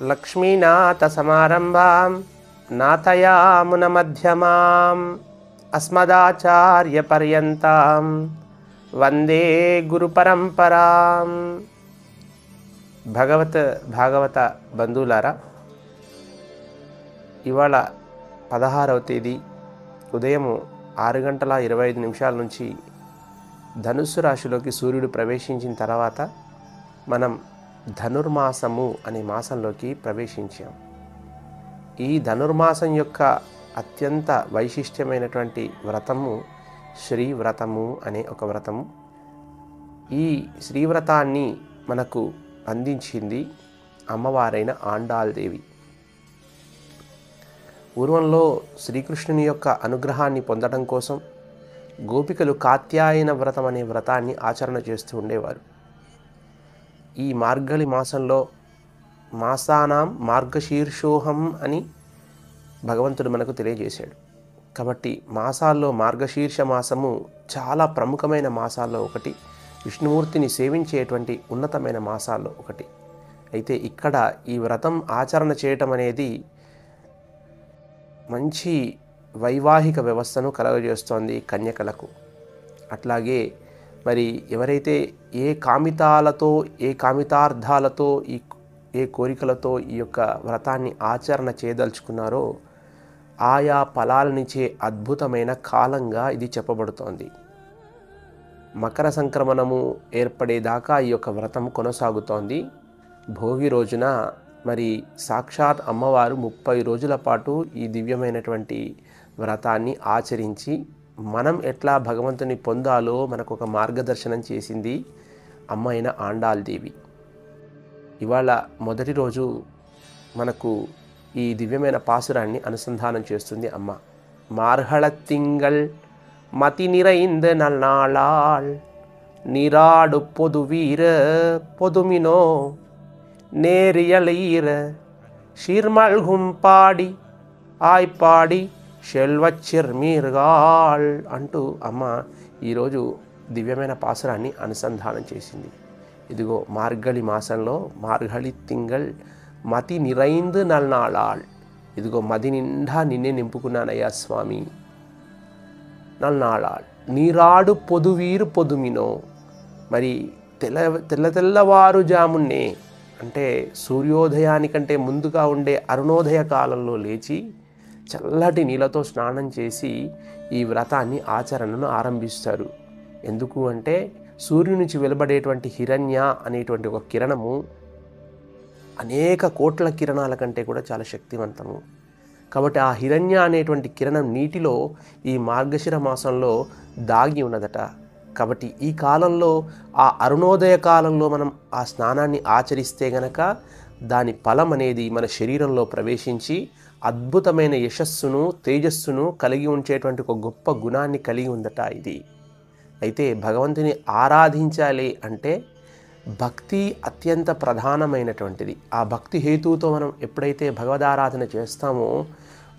లక్ష్మీనాథసమారంభాం నాథయామునమధ్యమాం అస్మదాచార్యపర్యంతాం వందే గురుపరంపరాం. భాగవత బంధువులారా, ఇవాళ 16వ తేదీ ఉదయం 6:25 నుంచి ధనుస్సు రాశిలోకి సూర్యుడు ప్రవేశించిన తర్వాత మనం ధనుర్మాసము అనే మాసంలోకి ప్రవేశించాం. ఈ ధనుర్మాసం యొక్క అత్యంత వైశిష్ట్యమైనటువంటి వ్రతము శ్రీవ్రతము అనే ఒక వ్రతము. ఈ శ్రీవ్రతాన్ని మనకు అందించింది అమ్మవారైన ఆండాల్దేవి. పూర్వంలో శ్రీకృష్ణుని యొక్క అనుగ్రహాన్ని పొందడం కోసం గోపికలు కాత్యాయన వ్రతం అనే వ్రతాన్ని ఆచరణ చేస్తూ ఉండేవారు. ఈ మార్గళి మాసంలో మాసానాం మార్గశీర్షోహం అని భగవంతుడు మనకు తెలియజేశాడు. కాబట్టి మాసాల్లో మార్గశీర్ష మాసము చాలా ప్రముఖమైన మాసాల్లో ఒకటి, విష్ణుమూర్తిని సేవించేటువంటి ఉన్నతమైన మాసాల్లో ఒకటి. అయితే ఇక్కడ ఈ వ్రతం ఆచరణ చేయటం అనేది మంచి వైవాహిక వ్యవస్థను కలుగజేస్తోంది కన్యకలకు. అట్లాగే మరి ఎవరైతే ఏ కామితాలతో, ఏ కామితార్థాలతో, ఏ కోరికలతో ఈ యొక్క వ్రతాన్ని ఆచరణ చేయదలుచుకున్నారో ఆయా ఫలాలనిచ్చే అద్భుతమైన కాలంగా ఇది చెప్పబడుతోంది. మకర సంక్రమణము ఏర్పడేదాకా ఈ యొక్క వ్రతం కొనసాగుతోంది. భోగి రోజున మరి సాక్షాత్ అమ్మవారు 30 రోజుల పాటు ఈ దివ్యమైనటువంటి వ్రతాన్ని ఆచరించి మనం ఎట్లా భగవంతుని పొందాలో మనకు ఒక మార్గదర్శనం చేసింది అమ్మ అయిన ఆండాల్దేవి. ఇవాళ మొదటి రోజు మనకు ఈ దివ్యమైన పాసురాన్ని అనుసంధానం చేస్తుంది అమ్మ. మార్హళ తింగల్ మతి నిరైంద నల్నాళాళ్ నీరాడు పొదు వీర పొదుమినో నేరియలీర షీర్మల్హుం పాడి ఆయ్ షెల్వచ్చిర్మీర్గాళ్ అంటూ అమ్మ ఈరోజు దివ్యమైన పాసురాన్ని అనుసంధానం చేసింది. ఇదిగో మార్గళి మాసంలో మార్గళి తింగల్ మతి నిరైందు నల్నాళాళ్, ఇదిగో మది నిండా నిన్నే నింపుకున్నానయ్యా స్వామి. నల్నాళాళ్ నీరాడు పొదువీరు పొదుమినో, మరి తెల్లవారుజామున్నే అంటే సూర్యోదయానికంటే ముందుగా ఉండే అరుణోదయ కాలంలో లేచి చల్లటి నీళ్ళతో స్నానం చేసి ఈ వ్రతాన్ని ఆచరణను ఆరంభిస్తారు. ఎందుకు అంటే సూర్యుని నుంచి వెలువడేటువంటి హిరణ్య అనేటువంటి ఒక కిరణము అనేక కోట్ల కిరణాల కంటే కూడా చాలా శక్తివంతము. కాబట్టి ఆ హిరణ్య అనేటువంటి కిరణం నీటిలో ఈ మార్గశిర మాసంలో దాగి ఉన్నదట. కాబట్టి ఈ కాలంలో ఆ అరుణోదయ కాలంలో మనం ఆ స్నానాన్ని ఆచరిస్తే గనక దాని ఫలం అనేది మన శరీరంలో ప్రవేశించి అద్భుతమైన యశస్సును, తేజస్సును కలిగి ఉంచేటువంటి ఒక గొప్ప గుణాన్ని కలిగి ఉందట ఇది. అయితే భగవంతుని ఆరాధించాలి అంటే భక్తి అత్యంత ప్రధానమైనటువంటిది. ఆ భక్తి హేతువుతో మనం ఎప్పుడైతే భగవదారాధన చేస్తామో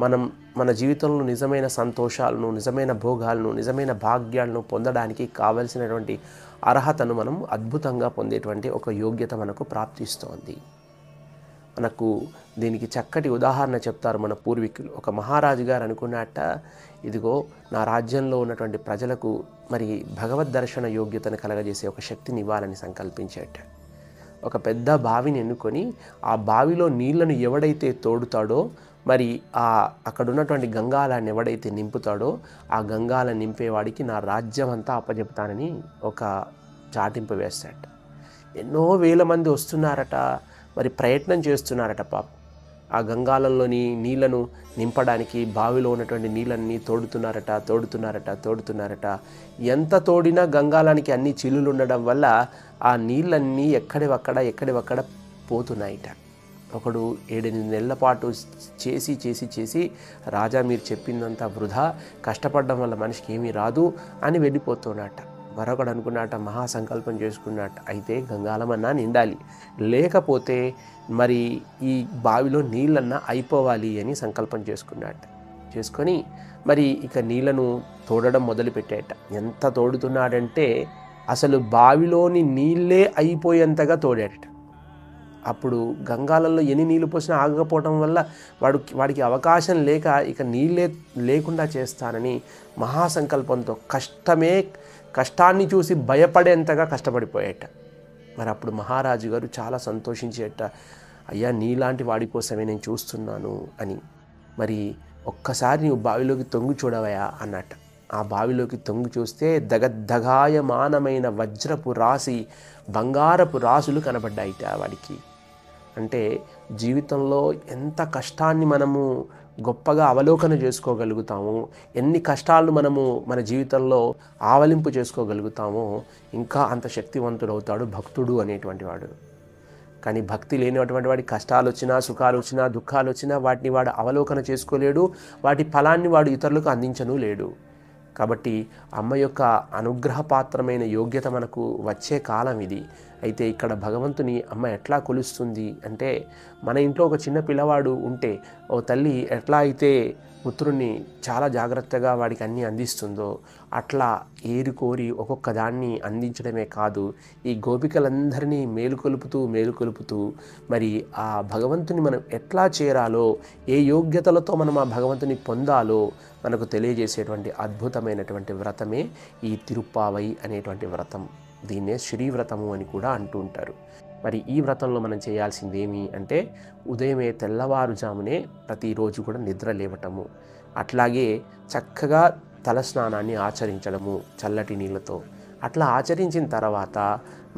మనం మన జీవితంలో నిజమైన సంతోషాలను, నిజమైన భోగాలను, నిజమైన భాగ్యాలను పొందడానికి కావలసినటువంటి అర్హతను మనం అద్భుతంగా పొందేటువంటి ఒక యోగ్యత మనకు ప్రాప్తిస్తోంది. మనకు దీనికి చక్కటి ఉదాహరణ చెప్తారు మన పూర్వీకులు. ఒక మహారాజు గారు అనుకున్నట్ట, ఇదిగో నా రాజ్యంలో ఉన్నటువంటి ప్రజలకు మరి భగవద్ దర్శన యోగ్యతను కలగజేసే ఒక శక్తిని ఇవ్వాలని సంకల్పించేట. ఒక పెద్ద బావిని ఎన్నుకొని ఆ బావిలో నీళ్లను ఎవడైతే తోడుతాడో, మరి అక్కడ ఉన్నటువంటి గంగాలాన్ని ఎవడైతే నింపుతాడో ఆ గంగాలను నింపేవాడికి నా రాజ్యం అంతా అప్పచెప్తానని ఒక చాటింపు వేస్తాడట. ఎన్నో వేల మంది వస్తున్నారట, మరి ప్రయత్నం చేస్తున్నారట పాపం. ఆ గంగాలంలోని నీళ్లను నింపడానికి బావిలో ఉన్నటువంటి నీళ్ళన్నీ తోడుతున్నారట. ఎంత తోడినా గంగాలానికి అన్ని చిల్లులు ఉండడం వల్ల ఆ నీళ్ళన్నీ ఎక్కడివక్కడ పోతున్నాయిట. ఒకడు 7-8 నెలల పాటు చేసి రాజా మీరు చెప్పిందంతా వృధా, కష్టపడడం వల్ల మనిషికి ఏమీ రాదు అని వెళ్ళిపోతున్నట్ట. మరొకడు అనుకున్నట్ట, మహాసంకల్పం చేసుకున్నట్ట, అయితే గంగాలమన్నా నిండాలి, లేకపోతే మరి ఈ బావిలో నీళ్ళన్నా అయిపోవాలి అని సంకల్పం చేసుకొని మరి ఇక నీళ్లను తోడడం మొదలుపెట్టాట. ఎంత తోడుతున్నాడంటే అసలు బావిలోని నీళ్ళే అయిపోయేంతగా తోడాడట. అప్పుడు గంగాలలో ఎన్ని నీళ్లు పోసినా ఆగకపోవటం వల్ల వాడికి అవకాశం లేక ఇక నీళ్ళే లేకుండా చేస్తానని మహాసంకల్పంతో కష్టాన్ని చూసి భయపడేంతగా కష్టపడిపోయేట. మరి అప్పుడు మహారాజు గారు చాలా సంతోషించేట, అయ్యా నీలాంటి వాడి కోసమే నేను చూస్తున్నాను అని. మరి ఒక్కసారి నువ్వు బావిలోకి తొంగి చూడవయా అన్నట్ట. ఆ బావిలోకి తొంగి చూస్తే దగద్దగాయమానమైన వజ్రపు రాశి, బంగారపు రాసులు కనబడ్డాయిట వాడికి. అంటే జీవితంలో ఎంత కష్టాన్ని మనము గొప్పగా అవలోకన చేసుకోగలుగుతాము, ఎన్ని కష్టాలను మనము మన జీవితంలో ఆవలింపు చేసుకోగలుగుతామో ఇంకా అంత శక్తివంతుడవుతాడు భక్తుడు అనేటువంటి వాడు. కానీ భక్తి లేనిటువంటి వాడి కష్టాలు వచ్చినా, సుఖాలు వచ్చినా, దుఃఖాలు వచ్చినా వాటిని వాడు అవలోకన చేసుకోలేడు, వాటి ఫలాన్ని వాడు ఇతరులకు అందించను లేడు. కాబట్టి అమ్మ యొక్క అనుగ్రహపాత్రమైన యోగ్యత మనకు వచ్చే కాలం ఇది. అయితే ఇక్కడ భగవంతుని అమ్మ ఎట్లా కొలుస్తుంది అంటే, మన ఇంట్లో ఒక చిన్న పిల్లవాడు ఉంటే ఓ తల్లి ఎట్లా అయితే పుత్రుణ్ణి చాలా జాగ్రత్తగా వాడికి అన్నీ అందిస్తుందో, అట్లా ఏరుకోరి ఒక్కొక్క దాన్ని అందించడమే కాదు, ఈ గోపికలందరినీ మేలుకొలుపుతూ మరి ఆ భగవంతుని మనం ఎట్లా చేరాలో, ఏ యోగ్యతలతో మనం ఆ భగవంతుని పొందాలో మనకు తెలియజేసేటువంటి అద్భుతమైనటువంటి వ్రతమే ఈ తిరుప్పావై అనేటువంటి వ్రతం. దీన్నే శ్రీవ్రతము అని కూడా అంటూ ఉంటారు. మరి ఈ వ్రతంలో మనం చేయాల్సింది ఏమి అంటే, ఉదయమే తెల్లవారుజామునే ప్రతిరోజు కూడా నిద్ర లేవటము, అట్లాగే చక్కగా తలస్నానాన్ని ఆచరించడము చల్లటి నీళ్ళతో. అట్లా ఆచరించిన తర్వాత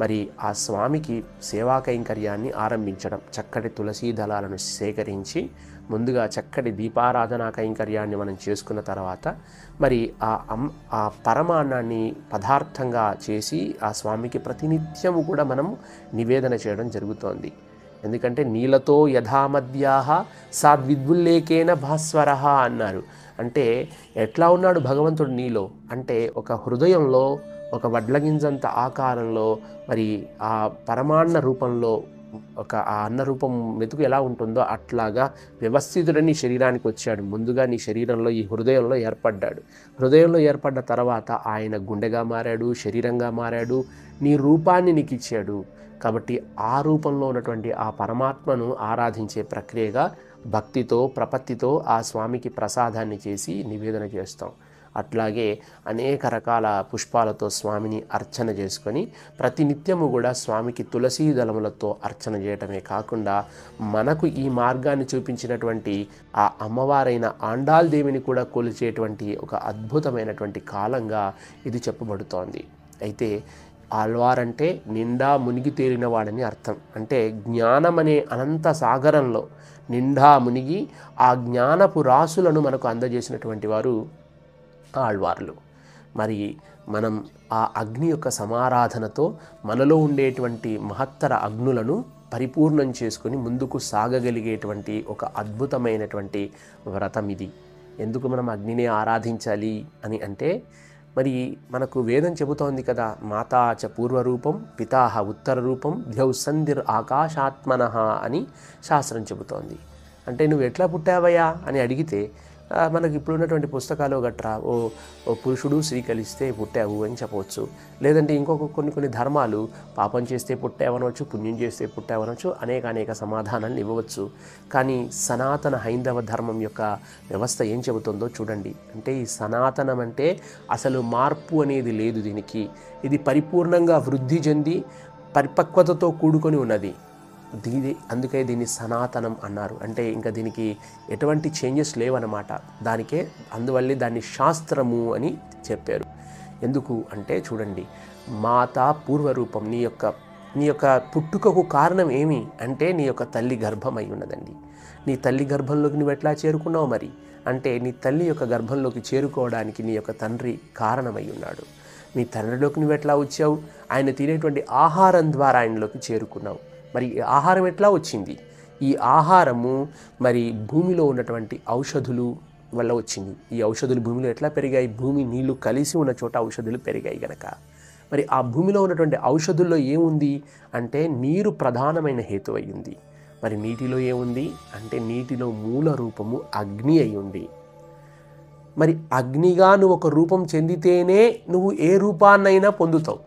మరి ఆ స్వామికి సేవా కైంకర్యాన్ని ఆరంభించడం. చక్కటి తులసీ దళాలను సేకరించి ముందుగా చక్కటి దీపారాధనా కైంకర్యాన్ని మనం చేసుకున్న తర్వాత మరి ఆ పరమాన్నాన్ని పదార్థంగా చేసి ఆ స్వామికి ప్రతినిత్యము కూడా మనం నివేదన చేయడం జరుగుతోంది. ఎందుకంటే నీలతో యథామద్యాహ సాద్విద్వుల్లేకేన భాస్వరః అన్నారు. అంటే ఎట్లా ఉన్నాడు భగవంతుడు నీలో అంటే, ఒక హృదయంలో ఒక వడ్లగింజంత ఆకారంలో మరి ఆ పరమాన్న రూపంలో ఒక ఆ అన్న రూపం మెతుకు ఎలా ఉంటుందో అట్లాగా వ్యవస్థితుడని శరీరానికి వచ్చాడు. ముందుగా నీ శరీరంలో ఈ హృదయంలో ఏర్పడ్డాడు. హృదయంలో ఏర్పడ్డ తర్వాత ఆయన గుండెగా మారాడు, శరీరంగా మారాడు, నీ రూపాన్ని నీకు ఇచ్చాడు. కాబట్టి ఆ రూపంలో ఉన్నటువంటి ఆ పరమాత్మను ఆరాధించే ప్రక్రియగా భక్తితో ప్రపత్తితో ఆ స్వామికి ప్రసాదాన్ని చేసి నివేదన చేస్తాం. అట్లాగే అనేక రకాల పుష్పాలతో స్వామిని అర్చన చేసుకొని ప్రతినిత్యము కూడా స్వామికి తులసీ దళములతో అర్చన చేయటమే కాకుండా మనకు ఈ మార్గాన్ని చూపించినటువంటి ఆ అమ్మవారైన ఆండాల్ దేవిని కూడా కొలిచేటువంటి ఒక అద్భుతమైనటువంటి కాలంగా ఇది చెప్పబడుతోంది. అయితే ఆళ్వారంటే నిండా మునిగి తేలినవాడని అర్థం. అంటే జ్ఞానం అనే అనంత సాగరంలో నిండా మునిగి ఆ జ్ఞానపు రాసులను మనకు అందజేసినటువంటి వారు ఆళ్వార్లు. మరి మనం ఆ అగ్ని యొక్క సమారాధనతో మనలో ఉండేటువంటి మహత్తర అగ్నులను పరిపూర్ణం చేసుకొని ముందుకు సాగగలిగేటువంటి ఒక అద్భుతమైనటువంటి వ్రతం ఇది. ఎందుకు మనం అగ్నిని ఆరాధించాలి అని అంటే, మరి మనకు వేదం చెబుతోంది కదా, మాతా చ పూర్వరూపం పితాహ ఉత్తర రూపం ద్యౌ సంధిర్ ఆకాశాత్మనః అని శాస్త్రం చెబుతోంది. అంటే నువ్వు ఎట్లా పుట్టావయ్యా అని అడిగితే మనకి ఇప్పుడున్నటువంటి పుస్తకాలు గట్రా ఓ పురుషుడు స్త్రీ కలిస్తే పుట్టావు అని చెప్పవచ్చు. లేదంటే ఇంకొక కొన్ని ధర్మాలు పాపం చేస్తే పుట్టావనవచ్చు, పుణ్యం చేస్తే పుట్టావనవచ్చు, అనేక సమాధానాలు ఇవ్వవచ్చు. కానీ సనాతన హైందవ ధర్మం యొక్క వ్యవస్థ ఏం చెబుతుందో చూడండి. అంటే ఈ సనాతనం అంటే అసలు మార్పు అనేది లేదు దీనికి. ఇది పరిపూర్ణంగా వృద్ధి చెంది పరిపక్వతతో కూడుకొని ఉన్నది. అందుకే దీన్ని సనాతనం అన్నారు. అంటే ఇంకా దీనికి ఎటువంటి చేంజెస్ లేవన్నమాట. అందువల్లే దాన్ని శాస్త్రము అని చెప్పారు. ఎందుకు అంటే చూడండి, మాతా పూర్వరూపం, నీ యొక్క పుట్టుకకు కారణం ఏమి అంటే నీ యొక్క తల్లి గర్భం అయి ఉన్నదండి. నీ తల్లి గర్భంలోకి నువ్వు ఎట్లా చేరుకున్నావు మరి అంటే, నీ తల్లి యొక్క గర్భంలోకి చేరుకోవడానికి నీ యొక్క తండ్రి కారణమై ఉన్నాడు. నీ తండ్రిలోకి నువ్వు ఎట్లా వచ్చావు? ఆయన తినేటువంటి ఆహారం ద్వారా ఆయనలోకి చేరుకున్నావు. మరి ఆహారం ఎట్లా వచ్చింది? ఈ ఆహారము మరి భూమిలో ఉన్నటువంటి ఔషధులు వల్ల వచ్చింది. ఈ ఔషధులు భూమిలో ఎట్లా పెరిగాయి? భూమి నీళ్లు కలిసి ఉన్న చోట ఔషధులు పెరిగాయి గనక. మరి ఆ భూమిలో ఉన్నటువంటి ఔషధుల్లో ఏముంది అంటే నీరు ప్రధానమైన హేతు అయ్యింది. మరి నీటిలో ఏముంది అంటే నీటిలో మూల రూపము అగ్ని అయి ఉంది. మరి అగ్నిగా నువ్వు ఒక రూపం చెందితేనే నువ్వు ఏ రూపాన్నైనా పొందుతావు.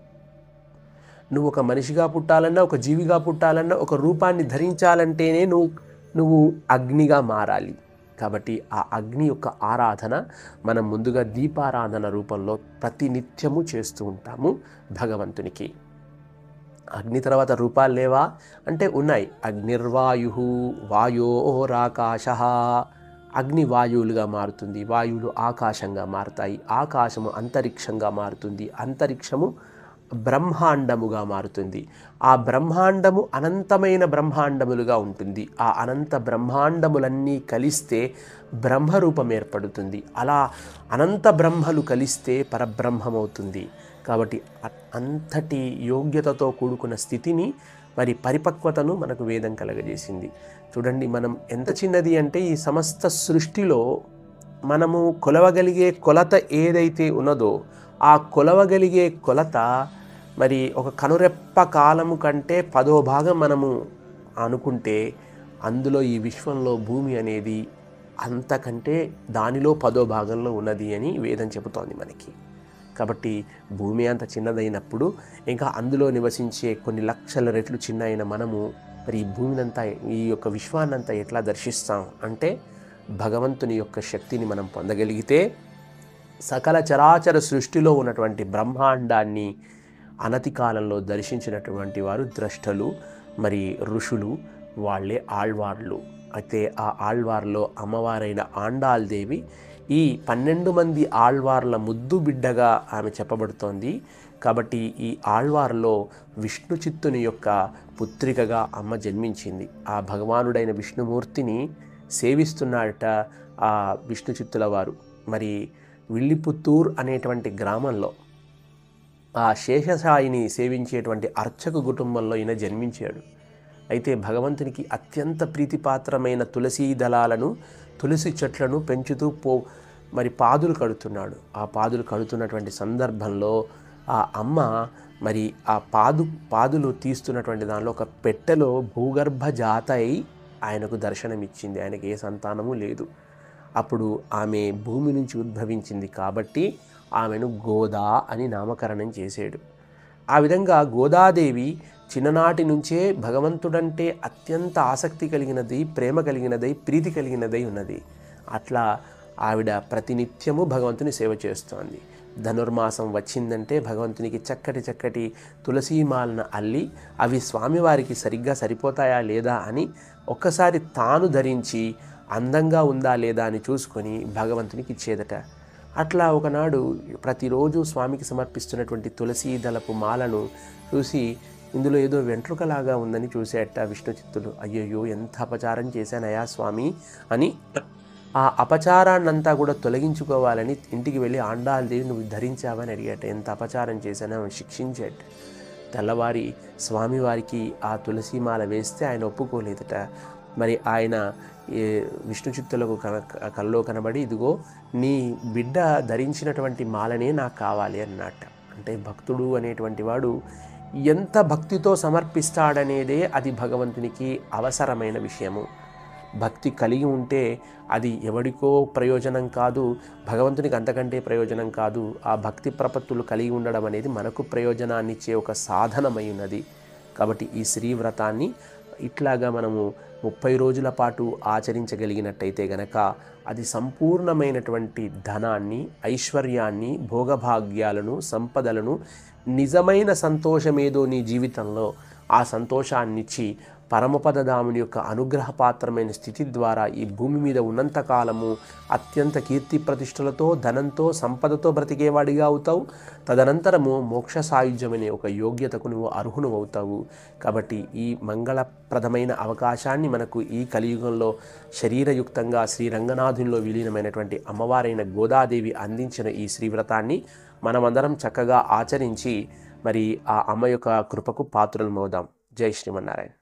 నువ్వు ఒక మనిషిగా పుట్టాలన్నా, ఒక జీవిగా పుట్టాలన్నా, ఒక రూపాన్ని ధరించాలంటేనే నువ్వు అగ్నిగా మారాలి. కాబట్టి ఆ అగ్ని యొక్క ఆరాధన మనం ముందుగా దీపారాధన రూపంలో ప్రతినిత్యము చేస్తూ ఉంటాము భగవంతునికి. అగ్ని తర్వాత రూపాలు లేవా అంటే ఉన్నాయి. అగ్నిర్వాయు వాయోరాకాశ. అగ్ని వాయువులుగా మారుతుంది, వాయువులు ఆకాశంగా మారుతాయి, ఆకాశము అంతరిక్షంగా మారుతుంది, అంతరిక్షము బ్రహ్మాండముగా మారుతుంది, ఆ బ్రహ్మాండము అనంతమైన బ్రహ్మాండములుగా ఉంటుంది. ఆ అనంత బ్రహ్మాండములన్నీ కలిస్తే బ్రహ్మరూపం ఏర్పడుతుంది. అలా అనంత బ్రహ్మలు కలిస్తే పరబ్రహ్మమవుతుంది. కాబట్టి అంతటి యోగ్యతతో కూడుకున్న స్థితిని, మరి పరిపక్వతను మనకు వేదం కలగజేసింది. చూడండి, మనం ఎంత చిన్నది అంటే ఈ సమస్త సృష్టిలో మనము కొలవగలిగే కొలత ఏదైతే ఉన్నదో ఆ కొలవగలిగే కొలత మరి ఒక కనురెప్ప కాలము కంటే 10వ భాగం మనము అనుకుంటే, అందులో ఈ విశ్వంలో భూమి అనేది అంతకంటే దానిలో 10వ భాగంలో ఉన్నది అని వేదం చెబుతోంది మనకి. కాబట్టి భూమి అంత చిన్నదైనప్పుడు ఇంకా అందులో నివసించే కొన్ని లక్షల రెట్లు చిన్న అయిన మనము మరి ఈ భూమినంతా, ఈ యొక్క విశ్వాన్నంతా ఎట్లా దర్శిస్తాం అంటే, భగవంతుని యొక్క శక్తిని మనం పొందగలిగితే సకల చరాచర సృష్టిలో ఉన్నటువంటి బ్రహ్మాండాన్ని అనతి కాలంలో దర్శించినటువంటి వారు ద్రష్టలు, మరి ఋషులు, వాళ్ళే ఆళ్వార్లు. అయితే ఆ ఆళ్వార్లో అమ్మవారైన ఆండాల్దేవి ఈ 12 మంది ఆళ్వార్ల ముద్దు బిడ్డగా ఆమె చెప్పబడుతోంది. కాబట్టి ఈ ఆళ్వార్లో విష్ణు చిత్తుని యొక్క పుత్రికగా అమ్మ జన్మించింది. ఆ భగవానుడైన విష్ణుమూర్తిని సేవిస్తున్నాడట ఆ విష్ణు చిత్తుల వారు. మరి విల్లిపుత్తూర్ అనేటువంటి గ్రామంలో ఆ శేషసాయిని సేవించేటువంటి అర్చక కుటుంబంలో ఈయన జన్మించాడు. అయితే భగవంతునికి అత్యంత ప్రీతిపాత్రమైన తులసీ దళాలను, తులసి చెట్లను పెంచుతూ మరి పాదులు కడుతున్నాడు. ఆ పాదులు కడుతున్నటువంటి సందర్భంలో ఆ అమ్మ మరి ఆ పాదులు తీస్తున్నటువంటి దానిలో ఒక పెట్టెలో భూగర్భ జాత అయి ఆయనకు దర్శనమిచ్చింది. ఆయనకి ఏ సంతానము లేదు. అప్పుడు ఆమె భూమి నుంచి ఉద్భవించింది కాబట్టి ఆమెను గోదా అని నామకరణం చేశాడు. ఆ విధంగా గోదాదేవి చిన్ననాటి నుంచే భగవంతుడంటే అత్యంత ఆసక్తి కలిగినది, ప్రేమ కలిగినదై, ప్రీతి కలిగినదై ఉన్నది. అట్లా ఆవిడ ప్రతినిత్యము భగవంతుని సేవ చేస్తోంది. ధనుర్మాసం వచ్చిందంటే భగవంతునికి చక్కటి తులసీమాలను అల్లి అవి స్వామివారికి సరిగ్గా సరిపోతాయా లేదా అని ఒక్కసారి తాను ధరించి అందంగా ఉందా లేదా అని చూసుకొని భగవంతునికి ఇచ్చేదట. అట్లా ఒకనాడు ప్రతిరోజు స్వామికి సమర్పిస్తున్నటువంటి తులసీ దళపు మాలను చూసి ఇందులో ఏదో వెంట్రుకలాగా ఉందని చూసేట విష్ణు చిత్తులు. అయ్యయ్యో, ఎంత అపచారం చేశానయా స్వామి అని ఆ అపచారాన్నంతా కూడా తొలగించుకోవాలని ఇంటికి వెళ్ళి ఆండాల్దేవి నువ్వు ధరించావని అడిగాట. ఎంత అపచారం చేశానో శిక్షించాట. తెల్లవారి స్వామివారికి ఆ తులసీమాల వేస్తే ఆయన ఒప్పుకోలేదట. మరి ఆయన విష్ణు చిత్తులకు కల్లో కనబడి, ఇదిగో నీ బిడ్డ ధరించినటువంటి మాలనే నాకు కావాలి అన్నట్ట. అంటే భక్తుడు అనేటువంటి వాడు ఎంత భక్తితో సమర్పిస్తాడనేదే అది భగవంతునికి అవసరమైన విషయము. భక్తి కలిగి ఉంటే అది ఎవడికో ప్రయోజనం కాదు, భగవంతునికి అంతకంటే ప్రయోజనం కాదు. ఆ భక్తి ప్రపత్తులు కలిగి ఉండడం అనేది మనకు ప్రయోజనాన్ని ఇచ్చే ఒక సాధనమై ఉన్నది. కాబట్టి ఈ శ్రీవ్రతాన్ని ఇట్లాగా మనము 30 రోజుల పాటు ఆచరించగలిగినట్టయితే గనక అది సంపూర్ణమైనటువంటి ధనాన్ని, ఐశ్వర్యాన్ని, భోగభాగ్యాలను, సంపదలను, నిజమైన సంతోషమేదో నీ జీవితంలో ఆ సంతోషాన్నిచ్చి పరమపదధాముని యొక్క అనుగ్రహపాత్రమైన స్థితి ద్వారా ఈ భూమి మీద ఉన్నంతకాలము అత్యంత కీర్తి ప్రతిష్టలతో, ధనంతో, సంపదతో బ్రతికేవాడిగా అవుతావు. తదనంతరము మోక్ష సాయుధ్యమనే ఒక యోగ్యతకు నువ్వు అర్హును అవుతావు. కాబట్టి ఈ మంగళప్రదమైన అవకాశాన్ని మనకు ఈ కలియుగంలో శరీరయుక్తంగా శ్రీరంగనాథునిలో విలీనమైనటువంటి అమ్మవారైన గోదాదేవి అందించిన ఈ శ్రీవ్రతాన్ని మనమందరం చక్కగా ఆచరించి మరి ఆ అమ్మ యొక్క కృపకు పాత్రలమవుదాం. జై శ్రీమన్నారాయణ.